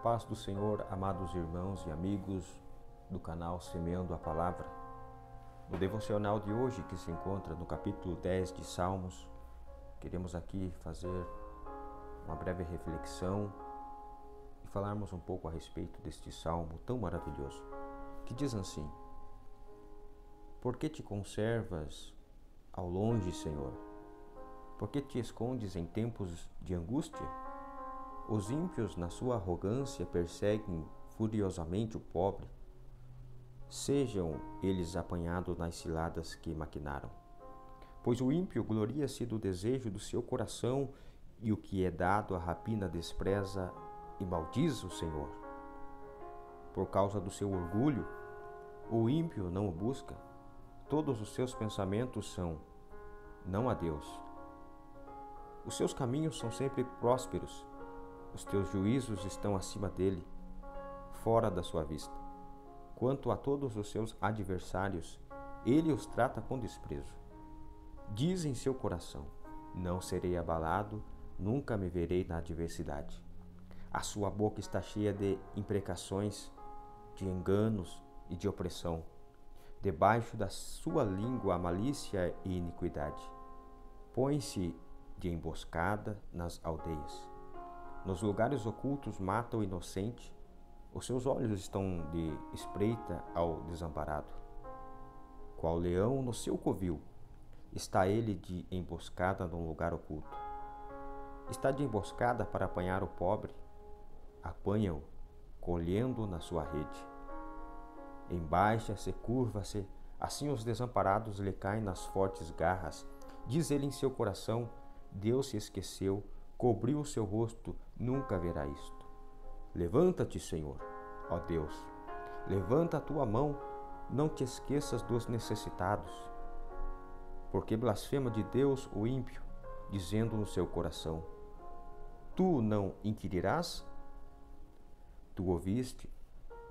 paz do Senhor, amados irmãos e amigos do canal Semeando a Palavra. No devocional de hoje, que se encontra no capítulo 10 de Salmos, queremos aqui fazer uma breve reflexão e falarmos um pouco a respeito deste salmo tão maravilhoso, que diz assim: Por que te conservas ao longe, Senhor? Por que te escondes em tempos de angústia? Os ímpios, na sua arrogância, perseguem furiosamente o pobre. Sejam eles apanhados nas ciladas que maquinaram. Pois o ímpio gloria-se do desejo do seu coração, e o que é dado à rapina despreza e maldiz o Senhor. Por causa do seu orgulho, o ímpio não o busca. Todos os seus pensamentos são: não a Deus. Os seus caminhos são sempre prósperos. Os teus juízos estão acima dele, fora da sua vista. Quanto a todos os seus adversários, ele os trata com desprezo. Diz em seu coração: não serei abalado, nunca me verei na adversidade. A sua boca está cheia de imprecações, de enganos e de opressão. Debaixo da sua língua a malícia e iniquidade. Põe-se de emboscada nas aldeias. Nos lugares ocultos mata o inocente. Os seus olhos estão de espreita ao desamparado. Qual leão no seu covil, está ele de emboscada num lugar oculto. Está de emboscada para apanhar o pobre. Apanha-o, colhendo na sua rede. Embaixa-se, curva-se, assim os desamparados lhe caem nas fortes garras. Diz ele em seu coração: Deus se esqueceu, cobriu o seu rosto, nunca verá isto. Levanta-te, Senhor, ó Deus, levanta a tua mão, não te esqueças dos necessitados. Porque blasfema de Deus o ímpio, dizendo no seu coração: Tu não inquirirás? Tu ouviste,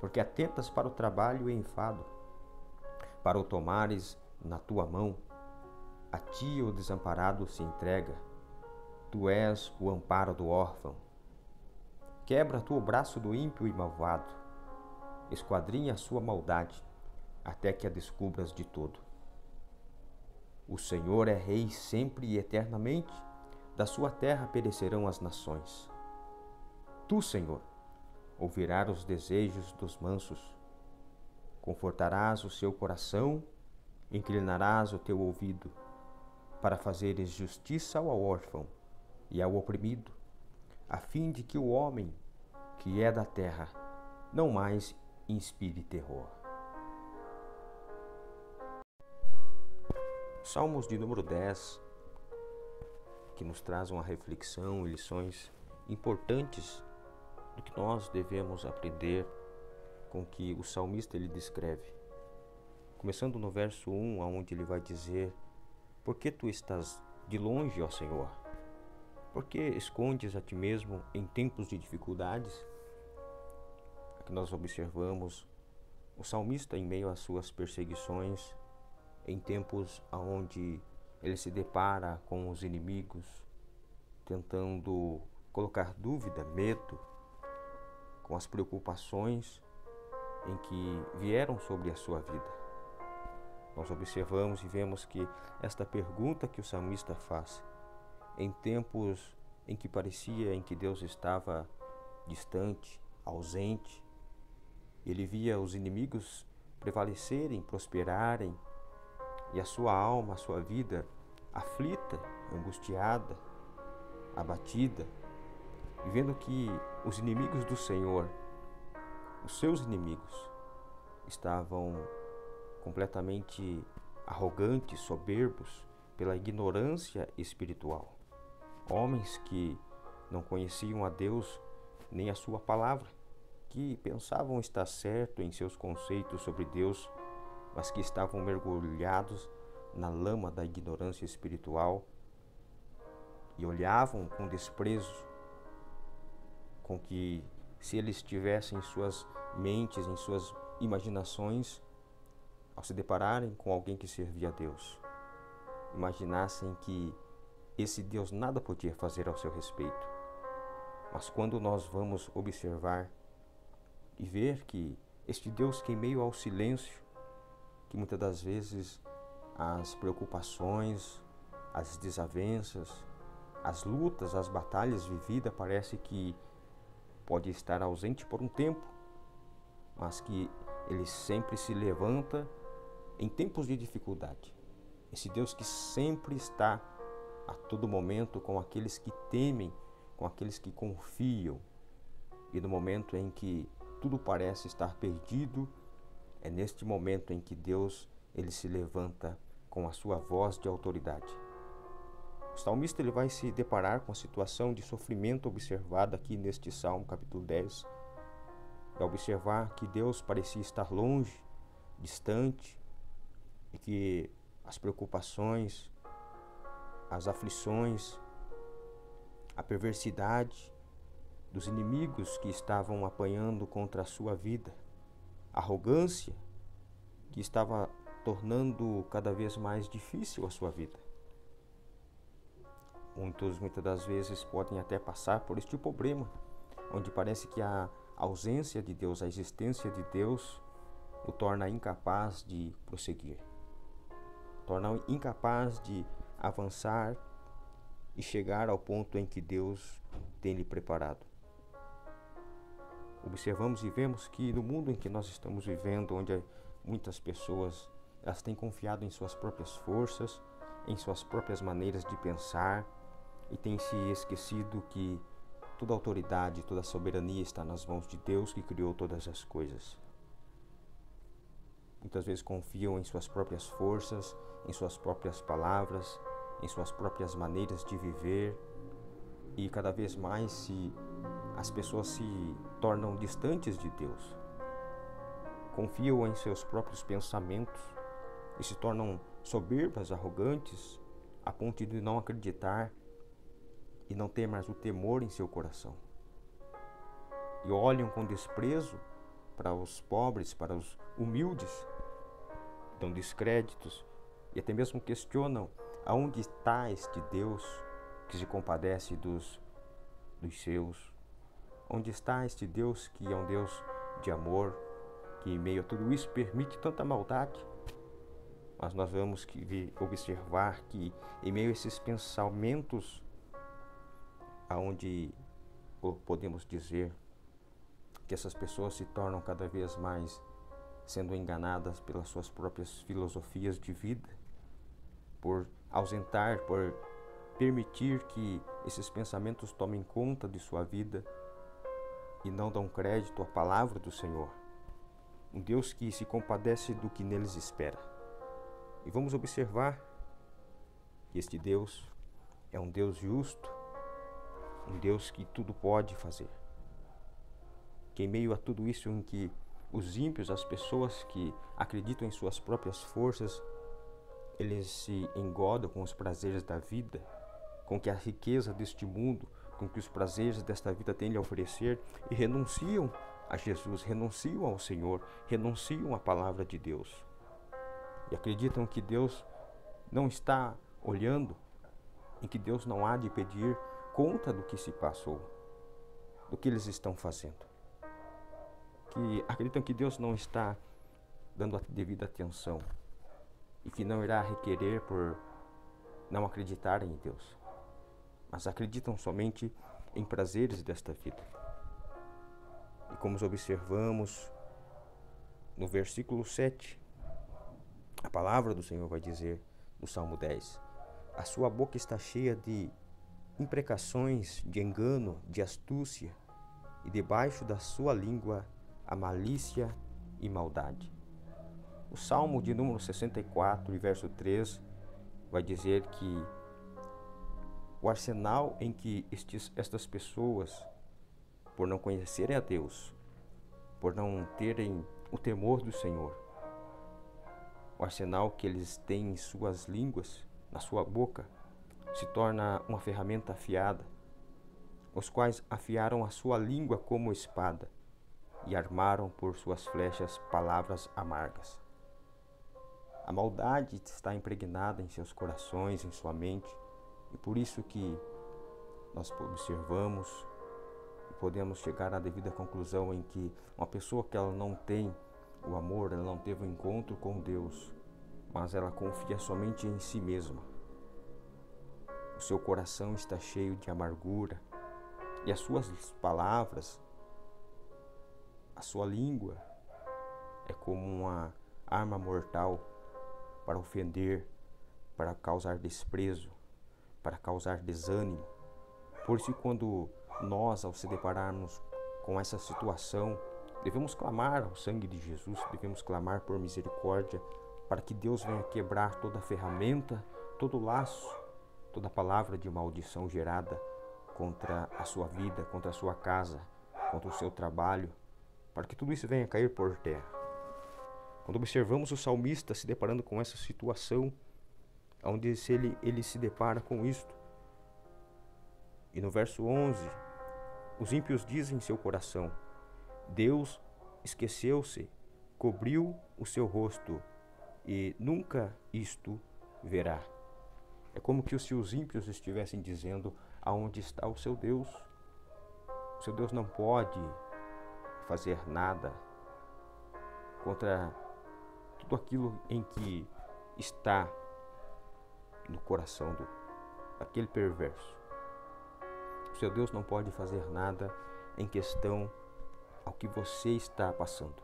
porque atentas para o trabalho e enfado, para o tomares na tua mão. A ti o desamparado se entrega. Tu és o amparo do órfão. Quebra tu o braço do ímpio e malvado. Esquadrinha a sua maldade, até que a descubras de todo. O Senhor é rei sempre e eternamente. Da sua terra perecerão as nações. Tu, Senhor, ouvirás os desejos dos mansos. Confortarás o seu coração, inclinarás o teu ouvido, para fazeres justiça ao órfão e ao oprimido, a fim de que o homem, que é da terra, não mais inspire terror. Salmos de número 10, que nos traz uma reflexão e lições importantes do que nós devemos aprender com o que o salmista ele descreve. Começando no verso 1, onde ele vai dizer: Por que tu estás de longe, ó Senhor? Por que escondes a ti mesmo em tempos de dificuldades? Aqui nós observamos o salmista em meio às suas perseguições, em tempos onde ele se depara com os inimigos, tentando colocar dúvida, medo, com as preocupações em que vieram sobre a sua vida. Nós observamos e vemos que esta pergunta que o salmista faz, em tempos em que parecia em que Deus estava distante, ausente, ele via os inimigos prevalecerem, prosperarem, e a sua alma, a sua vida aflita, angustiada, abatida, e vendo que os inimigos do Senhor, os seus inimigos, estavam completamente arrogantes, soberbos, pela ignorância espiritual. Homens que não conheciam a Deus nem a sua palavra, que pensavam estar certo em seus conceitos sobre Deus, mas que estavam mergulhados na lama da ignorância espiritual e olhavam com desprezo, com que se eles tivessem em suas mentes, em suas imaginações, ao se depararem com alguém que servia a Deus, imaginassem que esse Deus nada podia fazer ao seu respeito. Mas quando nós vamos observar e ver que este Deus que em meio ao silêncio, que muitas das vezes as preocupações, as desavenças, as lutas, as batalhas vividas parece que pode estar ausente por um tempo, mas que Ele sempre se levanta em tempos de dificuldade. Esse Deus que sempre está a todo momento com aqueles que temem, com aqueles que confiam. E no momento em que tudo parece estar perdido, é neste momento em que Deus ele se levanta com a sua voz de autoridade. O salmista ele vai se deparar com a situação de sofrimento observada aqui neste Salmo, capítulo 10. Vai observar que Deus parecia estar longe, distante, e que as preocupações, as aflições, a perversidade dos inimigos que estavam apanhando contra a sua vida, a arrogância que estava tornando cada vez mais difícil a sua vida. Muitas das vezes podem até passar por este problema, onde parece que a ausência de Deus, a existência de Deus, o torna incapaz de prosseguir, torna incapaz de avançar e chegar ao ponto em que Deus tem lhe preparado. Observamos e vemos que no mundo em que nós estamos vivendo, onde muitas pessoas elas têm confiado em suas próprias forças, em suas próprias maneiras de pensar, e têm se esquecido que toda autoridade, toda soberania está nas mãos de Deus que criou todas as coisas. Muitas vezes confiam em suas próprias forças, em suas próprias palavras, em suas próprias maneiras de viver, e cada vez mais as pessoas se tornam distantes de Deus. Confiam em seus próprios pensamentos e se tornam soberbas, arrogantes, a ponto de não acreditar e não ter mais o temor em seu coração. E olham com desprezo para os pobres, para os humildes, dão descréditos e até mesmo questionam aonde está este Deus que se compadece dos seus. Onde está este Deus que é um Deus de amor, que em meio a tudo isso permite tanta maldade? Mas nós vamos observar que em meio a esses pensamentos, aonde podemos dizer que essas pessoas se tornam cada vez mais sendo enganadas pelas suas próprias filosofias de vida, por ausentar, por permitir que esses pensamentos tomem conta de sua vida e não dão crédito à palavra do Senhor, um Deus que se compadece do que neles espera. E vamos observar que este Deus é um Deus justo, um Deus que tudo pode fazer. Que em meio a tudo isso em que os ímpios, as pessoas que acreditam em suas próprias forças, eles se engodam com os prazeres da vida, com que a riqueza deste mundo, com que os prazeres desta vida têm lhe a oferecer, e renunciam a Jesus, renunciam ao Senhor, renunciam à palavra de Deus. E acreditam que Deus não está olhando, e que Deus não há de pedir conta do que se passou, do que eles estão fazendo. Que acreditam que Deus não está dando a devida atenção e que não irá requerer por não acreditarem em Deus, mas acreditam somente em prazeres desta vida. E como observamos no versículo 7, a palavra do Senhor vai dizer no Salmo 10: a sua boca está cheia de imprecações, de engano, de astúcia, e debaixo da sua língua a malícia e maldade. O Salmo de número 64 e verso 3 vai dizer que o arsenal em que estas pessoas, por não conhecerem a Deus, por não terem o temor do Senhor, o arsenal que eles têm em suas línguas, na sua boca, se torna uma ferramenta afiada, os quais afiaram a sua língua como espada e armaram por suas flechas palavras amargas. A maldade está impregnada em seus corações, em sua mente, e por isso que nós observamos podemos chegar à devida conclusão em que uma pessoa que ela não tem o amor, ela não teve um encontro com Deus, mas ela confia somente em si mesma. O seu coração está cheio de amargura e as suas palavras, a sua língua é como uma arma mortal para ofender, para causar desprezo, para causar desânimo. Por isso, quando nós, ao se depararmos com essa situação, devemos clamar ao sangue de Jesus, devemos clamar por misericórdia, para que Deus venha quebrar toda a ferramenta, todo o laço, toda a palavra de maldição gerada contra a sua vida, contra a sua casa, contra o seu trabalho, para que tudo isso venha cair por terra. Quando observamos o salmista se deparando com essa situação, onde ele se depara com isto, e no verso 11, os ímpios dizem em seu coração: Deus esqueceu-se, cobriu o seu rosto, e nunca isto verá. É como que se os ímpios estivessem dizendo: aonde está o seu Deus? O seu Deus não pode fazer nada contra tudo aquilo em que está no coração daquele perverso. O seu Deus não pode fazer nada em questão ao que você está passando.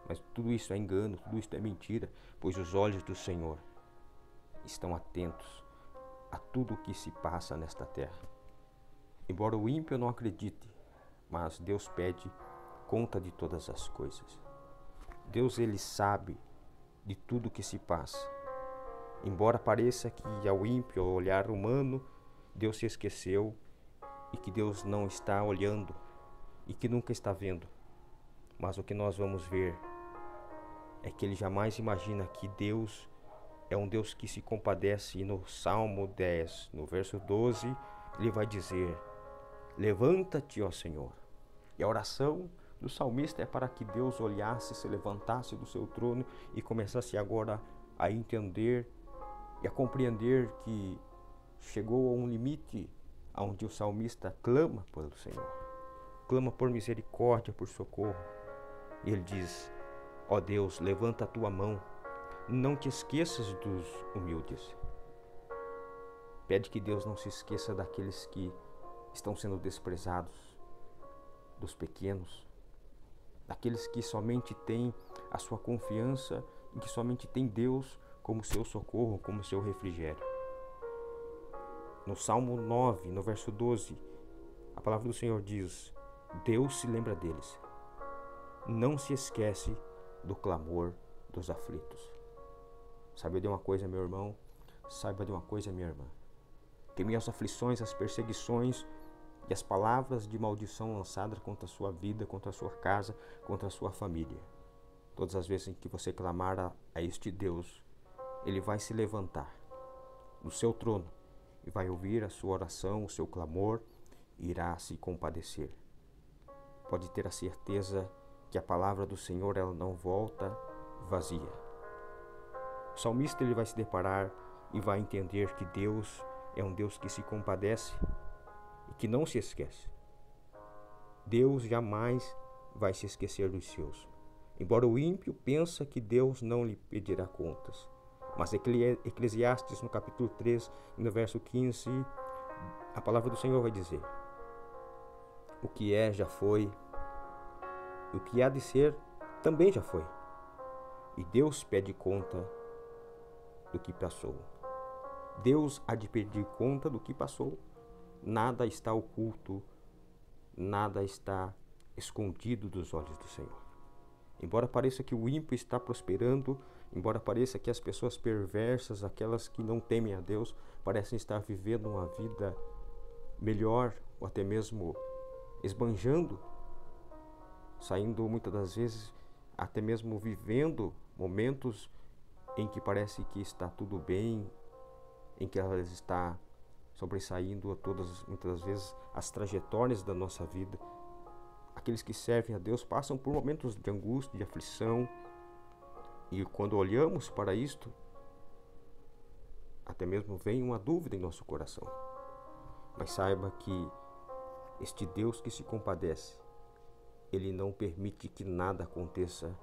Mas tudo isso é engano, tudo isso é mentira, pois os olhos do Senhor estão atentos a tudo o que se passa nesta terra. Embora o ímpio não acredite, mas Deus pede conta de todas as coisas. Deus, ele sabe de tudo o que se passa. Embora pareça que ao ímpio, ao olhar humano, Deus se esqueceu e que Deus não está olhando e que nunca está vendo. Mas o que nós vamos ver é que ele jamais imagina que Deus é um Deus que se compadece. E no Salmo 10, no verso 12, ele vai dizer: levanta-te, ó Senhor. E a oração do salmista é para que Deus olhasse, se levantasse do seu trono e começasse agora a entender e a compreender que chegou a um limite onde o salmista clama pelo Senhor, clama por misericórdia, por socorro. E ele diz: ó Deus, levanta a tua mão, não te esqueças dos humildes. Pede que Deus não se esqueça daqueles que estão sendo desprezados, dos pequenos, daqueles que somente têm a sua confiança e que somente têm Deus como seu socorro, como seu refrigério. No Salmo 9, no verso 12, a palavra do Senhor diz: Deus se lembra deles, não se esquece do clamor dos aflitos. Saiba de uma coisa, meu irmão, saiba de uma coisa, minha irmã, que minhas aflições, as perseguições e as palavras de maldição lançadas contra a sua vida, contra a sua casa, contra a sua família, todas as vezes em que você clamar a este Deus, Ele vai se levantar do seu trono e vai ouvir a sua oração, o seu clamor, e irá se compadecer. Pode ter a certeza que a palavra do Senhor, ela não volta vazia. O salmista, ele vai se deparar e vai entender que Deus é um Deus que se compadece e que não se esquece. Deus jamais vai se esquecer dos seus. Embora o ímpio pensa que Deus não lhe pedirá contas. Mas Eclesiastes, no capítulo 3, no verso 15, a palavra do Senhor vai dizer: o que é, já foi, e o que há de ser, também já foi. E Deus pede conta do que passou. Deus há de pedir conta do que passou. Nada está oculto, nada está escondido dos olhos do Senhor. Embora pareça que o ímpio está prosperando, embora pareça que as pessoas perversas, aquelas que não temem a Deus, parecem estar vivendo uma vida melhor, ou até mesmo esbanjando, saindo muitas das vezes, até mesmo vivendo momentos em que parece que está tudo bem, em que elas estão sobressaindo a todas, muitas das vezes, as trajetórias da nossa vida. Aqueles que servem a Deus passam por momentos de angústia, de aflição, e quando olhamos para isto, até mesmo vem uma dúvida em nosso coração. Mas saiba que Este Deus que se compadece, Ele não permite que nada aconteça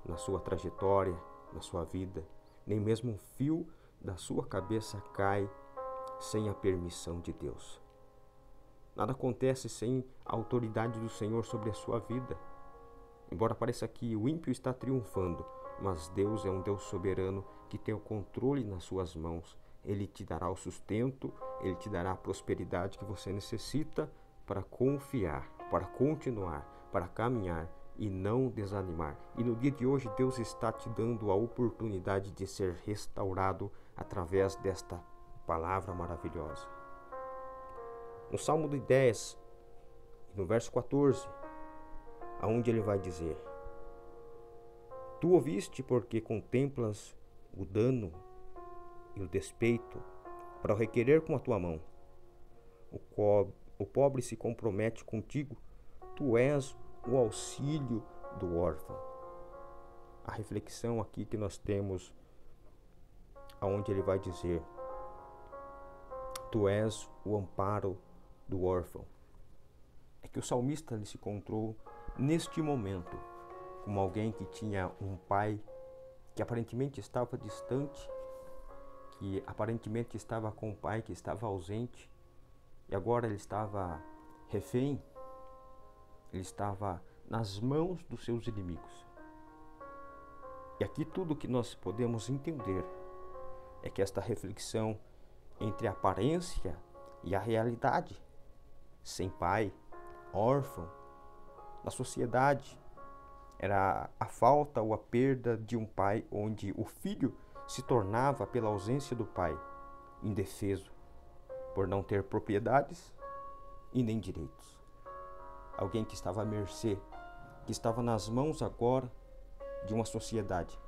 na sua trajetória, na sua vida, nem mesmo um fio da sua cabeça cai sem a permissão de Deus. Nada acontece sem a autoridade do Senhor sobre a sua vida. Embora pareça que o ímpio está triunfando, mas Deus é um Deus soberano que tem o controle nas suas mãos. Ele te dará o sustento, Ele te dará a prosperidade que você necessita para confiar, para continuar, para caminhar e não desanimar. E no dia de hoje, Deus está te dando a oportunidade de ser restaurado através desta palavra maravilhosa. No Salmo 10, no verso 14, aonde ele vai dizer: Tu ouviste porque contemplas o dano e o despeito para o requerer com a tua mão. O pobre se compromete contigo, tu és o auxílio do órfão. A reflexão aqui que nós temos, aonde ele vai dizer: Tu és o amparo do órfão. É que o salmista ele se encontrou neste momento como alguém que tinha um pai que aparentemente estava distante, que aparentemente estava com um pai que estava ausente, e agora ele estava refém, ele estava nas mãos dos seus inimigos. E aqui tudo que nós podemos entender é que esta reflexão entre a aparência e a realidade, sem pai, órfão, na sociedade, era a falta ou a perda de um pai, onde o filho se tornava, pela ausência do pai, indefeso, por não ter propriedades e nem direitos. Alguém que estava à mercê, que estava nas mãos agora de uma sociedade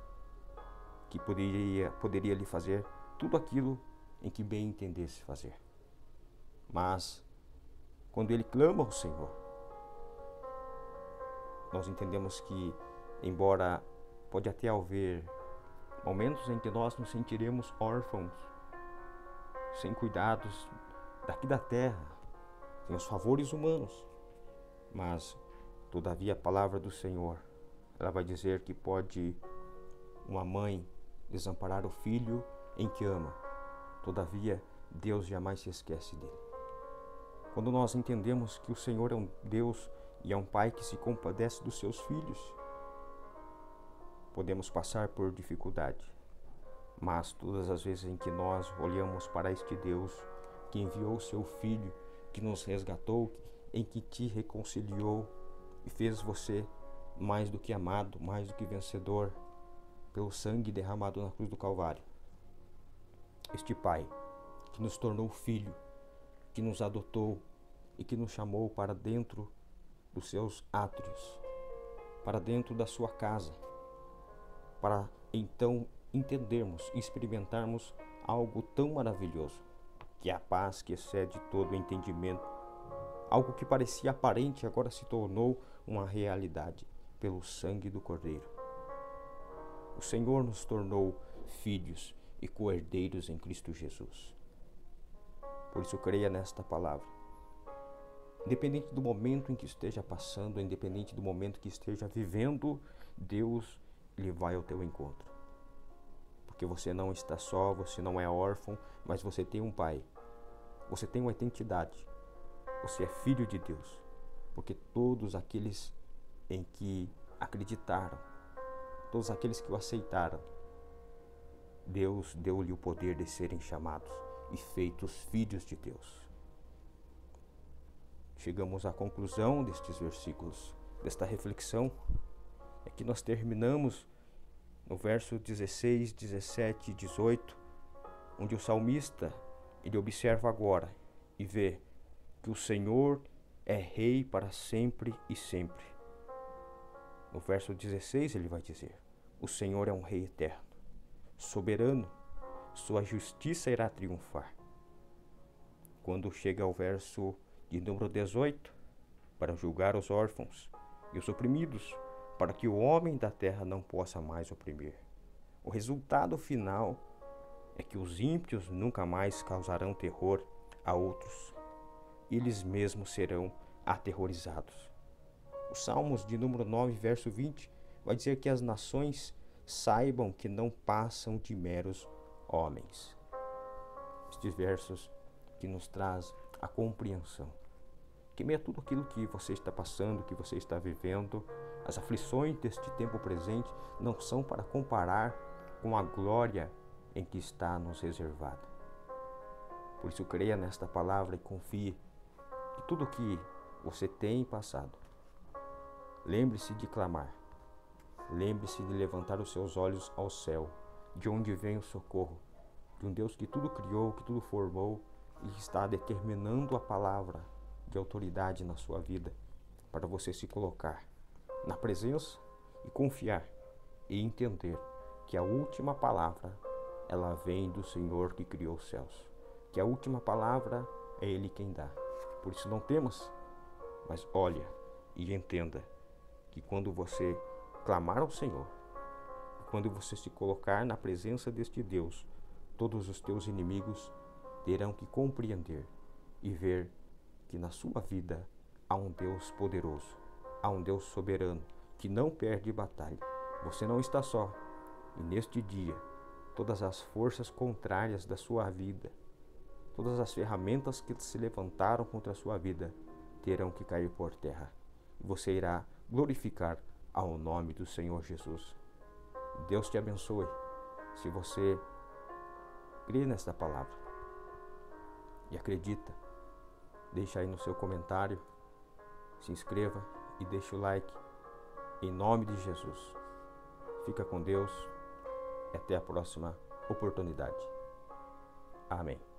que poderia lhe fazer tudo aquilo em que bem entendesse fazer. Mas, quando ele clama ao Senhor, nós entendemos que, embora pode até haver momentos em que nós nos sentiremos órfãos, sem cuidados daqui da terra, sem os favores humanos, mas, todavia, a palavra do Senhor, ela vai dizer que pode uma mãe desamparar o filho em que ama, todavia, Deus jamais se esquece dele. Quando nós entendemos que o Senhor é um Deus e é um Pai que se compadece dos seus filhos, podemos passar por dificuldade, mas todas as vezes em que nós olhamos para este Deus que enviou o seu Filho, que nos resgatou, em que te reconciliou e fez você mais do que amado, mais do que vencedor pelo sangue derramado na cruz do Calvário. Este Pai que nos tornou filho, que nos adotou e que nos chamou para dentro dos seus átrios, para dentro da sua casa, para então entendermos e experimentarmos algo tão maravilhoso, que é a paz que excede todo o entendimento. Algo que parecia aparente agora se tornou uma realidade pelo sangue do Cordeiro. O Senhor nos tornou filhos e co-herdeiros em Cristo Jesus. Por isso creia nesta palavra. Independente do momento em que esteja passando, independente do momento que esteja vivendo, Deus lhe vai ao teu encontro. Porque você não está só, você não é órfão, mas você tem um Pai. Você tem uma identidade. Você é filho de Deus. Porque todos aqueles em que acreditaram, todos aqueles que o aceitaram, Deus deu-lhe o poder de serem chamados e feitos filhos de Deus. Chegamos à conclusão destes versículos, desta reflexão, é que nós terminamos no verso 16, 17 e 18, onde o salmista, ele observa agora e vê que o Senhor é rei para sempre e sempre. No verso 16 ele vai dizer: o Senhor é um rei eterno, soberano, sua justiça irá triunfar. Quando chega ao verso de número 18, para julgar os órfãos e os oprimidos, para que o homem da terra não possa mais oprimir. O resultado final é que os ímpios nunca mais causarão terror a outros. Eles mesmos serão aterrorizados. Os Salmos de número 9, verso 20, vai dizer que as nações saibam que não passam de meros homens. Estes versos que nos traz a compreensão. Que meio a tudo aquilo que você está passando, que você está vivendo, as aflições deste tempo presente não são para comparar com a glória em que está nos reservada. Por isso creia nesta palavra e confie que tudo o que você tem passado, lembre-se de clamar, lembre-se de levantar os seus olhos ao céu, de onde vem o socorro, de um Deus que tudo criou, que tudo formou e que está determinando a palavra de autoridade na sua vida, para você se colocar na presença e confiar e entender que a última palavra, ela vem do Senhor que criou os céus, que a última palavra é Ele quem dá. Por isso não temas, mas olha e entenda que quando você clamar ao Senhor, quando você se colocar na presença deste Deus, todos os teus inimigos terão que compreender e ver que na sua vida há um Deus poderoso, há um Deus soberano, que não perde batalha. Você não está só. E neste dia, todas as forças contrárias da sua vida, todas as ferramentas que se levantaram contra a sua vida, terão que cair por terra. E você irá glorificar ao nome do Senhor Jesus. Deus te abençoe. Se você crê nesta palavra e acredita, deixa aí no seu comentário, se inscreva e deixa o like. Em nome de Jesus. Fica com Deus. Até a próxima oportunidade. Amém.